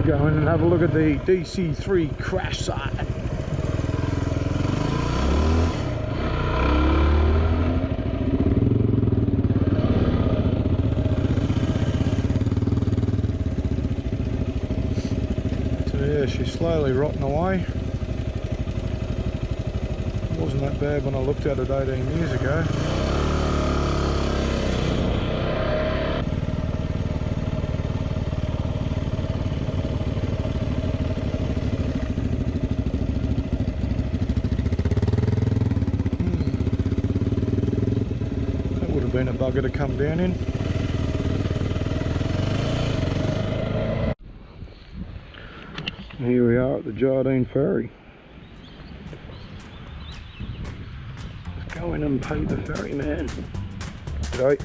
Go in and have a look at the DC3 crash site. So yeah, she's slowly rotting away. Wasn't that bad when I looked at it 18 years ago. Been a bugger to come down in. Here we are at the Jardine Ferry. Let's go in and pay the ferryman. G'day.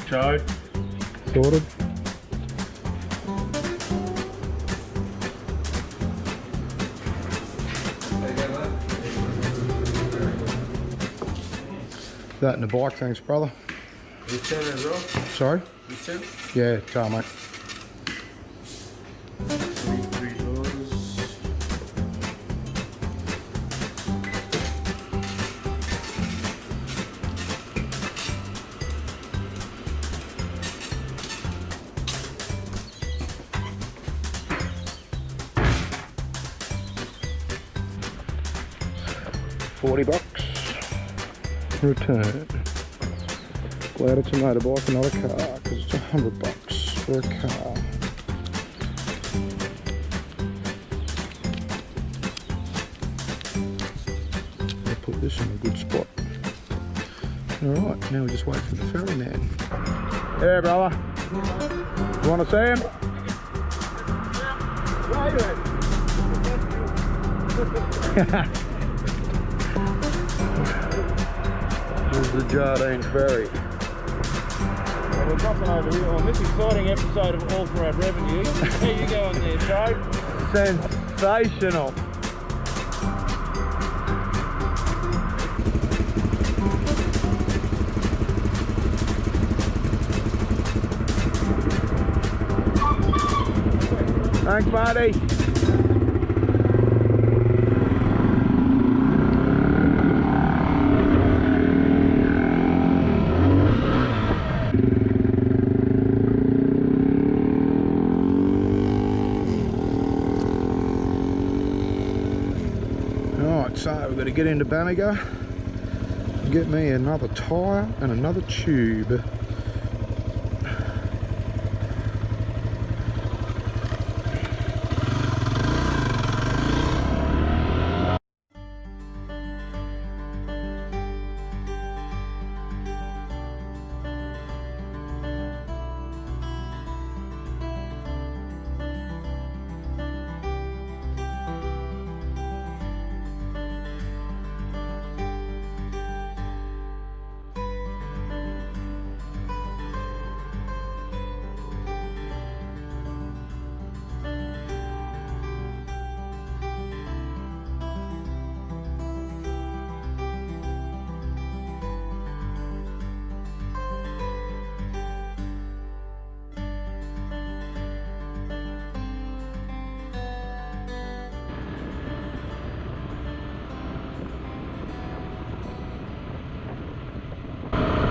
Joe. Sorted. That and the bike, thanks brother. You 10 as well? Sorry? You 10? Yeah, tar mate. $40. Return. Glad it's a motorbike, not a car, because it's $100 for a car. I'll put this in a good spot. Alright, now we just wait for the ferryman. Hey brother, you want to see him? Yeah. This is the Jardine Ferry. Well, we're dropping over here on this exciting episode of All For Our Revenue. How you going there, Joe? Sensational. Thanks, buddy. So we've got to get into Bamaga, get me another tyre and another tube.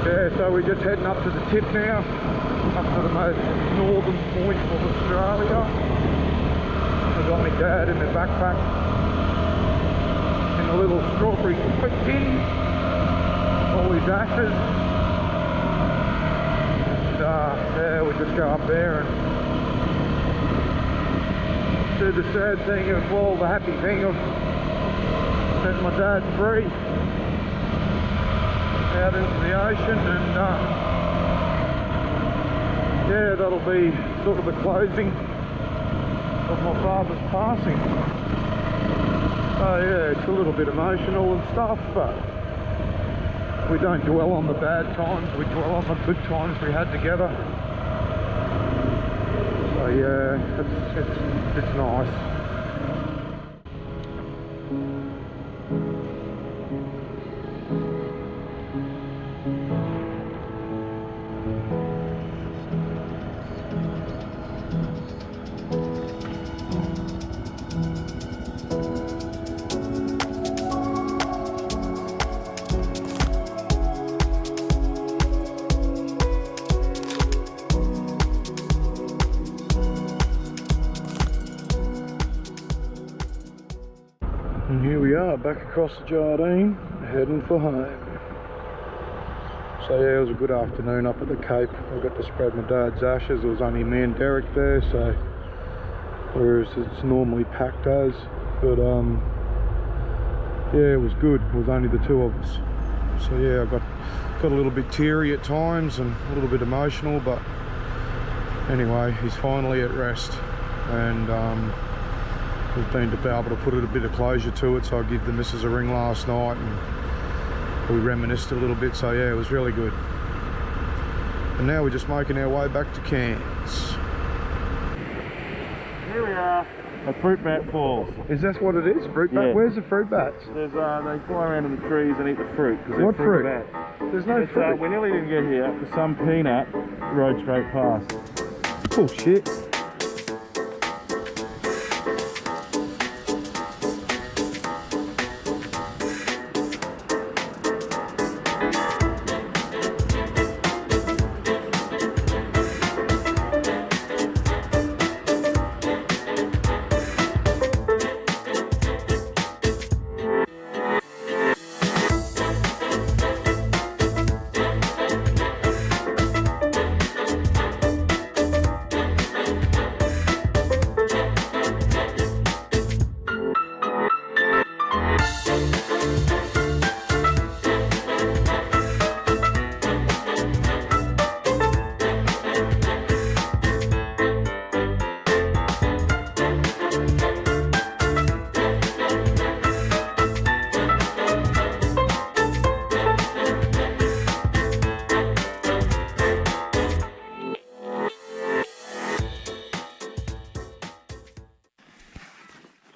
Yeah, so we're just heading up to the tip now, up to the most northern point of Australia. I've got my dad in the backpack, in a little strawberry quick tin, all his ashes. And yeah, we just go up there and do the sad thing of, well, the happy thing of setting my dad free out into the ocean, and yeah, that'll be sort of the closing of my father's passing. So yeah, it's a little bit emotional and stuff, but we don't dwell on the bad times, we dwell on the good times we had together. So yeah, it's nice. Alright, back across the Jardine, heading for home. So yeah, it was a good afternoon up at the Cape. I got to spread my dad's ashes. There was only me and Derek there, so whereas it's normally packed as, but yeah, it was good. It was only the two of us. So yeah, I got a little bit teary at times and a little bit emotional, but anyway, he's finally at rest, and we've been to be able to put a bit of closure to it. So I gave the missus a ring last night and we reminisced a little bit. So yeah, it was really good. And now we're just making our way back to Cairns. Here we are at Fruit Bat Falls. Is that what it is? Fruit bat? Yeah. Where's the fruit bats? There's, they fly around in the trees and eat the fruit. What fruit? Bats. There's no fruit. We nearly didn't get here because some peanut rode straight past. Bullshit.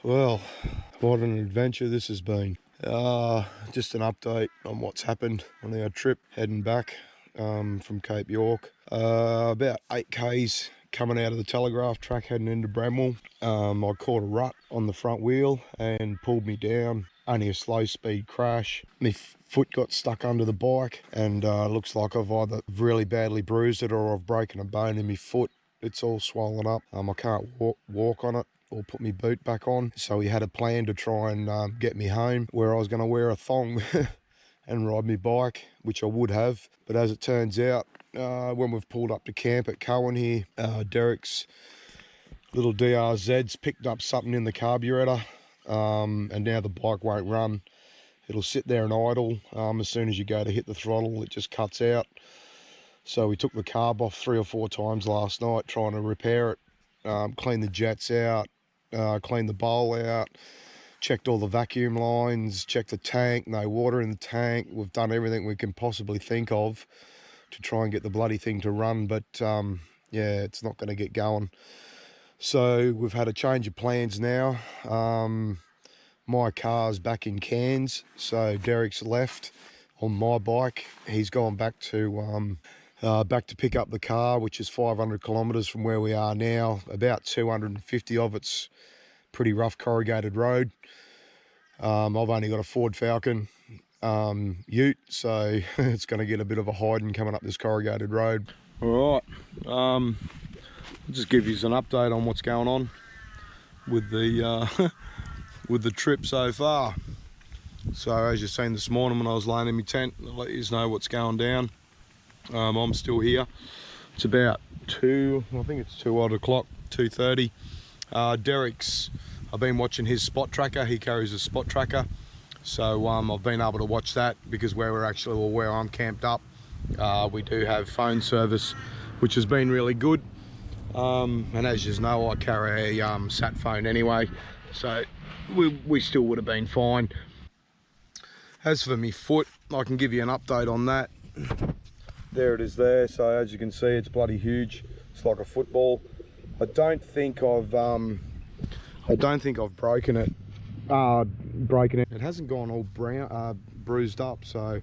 Well, what an adventure this has been. Just an update on what's happened on our trip heading back from Cape York. About 8 k's coming out of the Telegraph track heading into Bramwell. I caught a rut on the front wheel and pulled me down. Only a slow speed crash. My foot got stuck under the bike, and looks like I've either really badly bruised it or I've broken a bone in my foot. It's all swollen up. I can't walk on it or put my boot back on. So we had a plan to try and get me home, where I was going to wear a thong and ride my bike, which I would have. But as it turns out, when we've pulled up to camp at Cowan here, Derek's little DRZ's picked up something in the carburetor, and now the bike won't run. It'll sit there and idle. As soon as you go to hit the throttle, it just cuts out. So we took the carb off 3 or 4 times last night trying to repair it, clean the jets out, clean the bowl out, checked all the vacuum lines, checked the tank, no water in the tank. We've done everything we can possibly think of to try and get the bloody thing to run, but yeah, it's not going to get going. So we've had a change of plans now. My car's back in Cairns, so Derek's left on my bike. He's gone back to pick up the car, which is 500 kilometres from where we are now. About 250 of it's pretty rough corrugated road. I've only got a Ford Falcon ute, so it's going to get a bit of a hiding coming up this corrugated road. All right, I'll just give you an update on what's going on with the with the trip so far. So as you've seen this morning when I was laying in my tent, I'll let you know what's going down. I'm still here. It's about 2 odd o'clock, 2:30. Derek's, I've been watching his spot tracker. He carries a spot tracker, so I've been able to watch that, because where I'm camped up, we do have phone service, which has been really good. And as you know, I carry a sat phone anyway, so we still would have been fine. As for me foot, I can give you an update on that. There it is there. So as you can see, it's bloody huge. It's like a football. I don't think I've broken it. It hasn't gone all bruised up, so I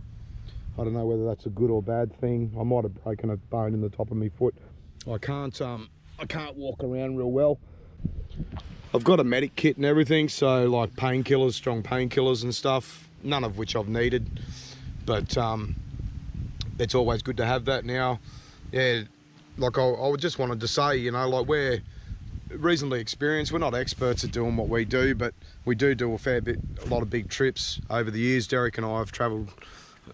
don't know whether that's a good or bad thing. I might have broken a bone in the top of my foot. I can't walk around real well. I've got a medic kit and everything, so like painkillers, strong painkillers and stuff, none of which I've needed, but it's always good to have that now. Yeah, like I just wanted to say, you know, like reasonably experienced. We're not experts at doing what we do, but we do a fair bit, a lot of big trips over the years. Derek and I have travelled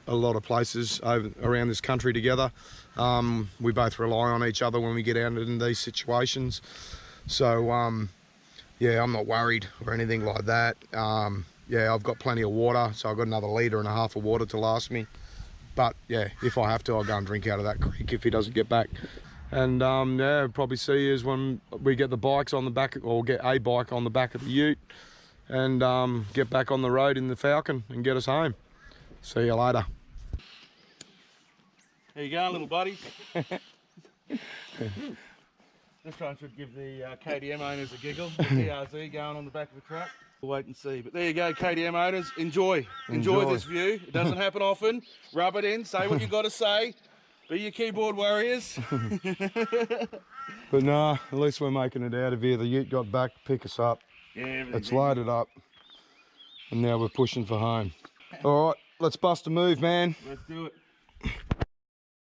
a lot of places around this country together. We both rely on each other when we get out in these situations. So, yeah, I'm not worried or anything like that. Yeah, I've got plenty of water, so I've got another 1.5 litres of water to last me. But yeah, if I have to, I'll go and drink out of that creek if he doesn't get back. And yeah, probably see you when we get the bikes on the back, or get a bike on the back of the ute, and get back on the road in the Falcon and get us home. See you later. There you go, little buddies. This one should give the KTM owners a giggle. The TRZ going on the back of the truck. We'll wait and see. But there you go, KTM owners. Enjoy this view. It doesn't happen often. Rub it in. Say what you got to say. Be your keyboard warriors. But nah, at least we're making it out of here. The ute got back to pick us up. Yeah, it's loaded up. And now we're pushing for home. All right, let's bust a move, man. Let's do it.